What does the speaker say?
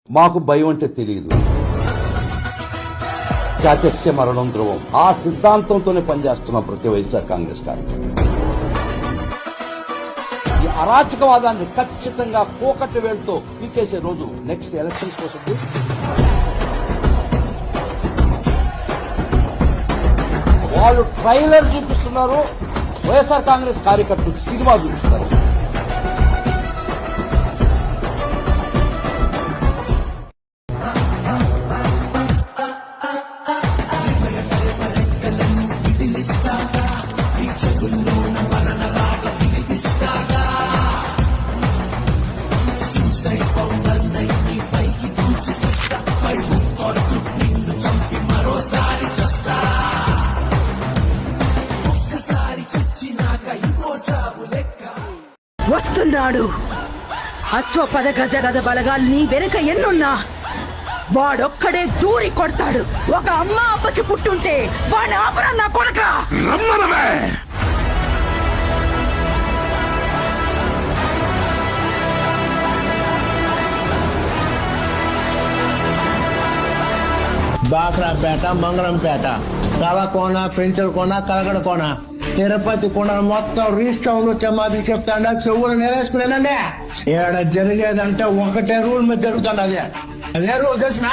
మాకు భయం అంటే తెలియదు. జాతస్య మరణం ధ్రువం, ఆ సిద్ధాంతంతోనే పనిచేస్తున్నాం ప్రతి వైఎస్ఆర్ కాంగ్రెస్ కార్యక్రమం. ఈ అరాచకవాదాన్ని ఖచ్చితంగా పోకట్టు వేలుతో పీకేసే రోజు నెక్స్ట్ ఎలక్షన్స్ వస్తుంది. వాళ్ళు ట్రైలర్ చూపిస్తున్నారు, వైఎస్ఆర్ కాంగ్రెస్ కార్యకర్తలు సినిమా చూపిస్తారు. వస్తున్నాడు అశ్వపద గజగద బలగాలు నీ వెనుక ఎన్నున్నా వాడొక్కడే దూరి కొడతాడు. ఒక అమ్మ అబ్బకి పుట్టుంటే వాడి ఆపరా నా కొడక. రమ్మనమే బాక్రాపేట, మంగళంపేట, తలకోన, పెంచలకోన, కలగడకోన, తిరుపతి కోన మొత్తం రీస్టౌన్ చెమ్మాది చెప్తాడా చెవులు నేరేసుకునేనండి. ఏడ జరిగేదంటే ఒకటే రూల్ మీద జరుగుతుంది. అదే రూల్ తెలిసిన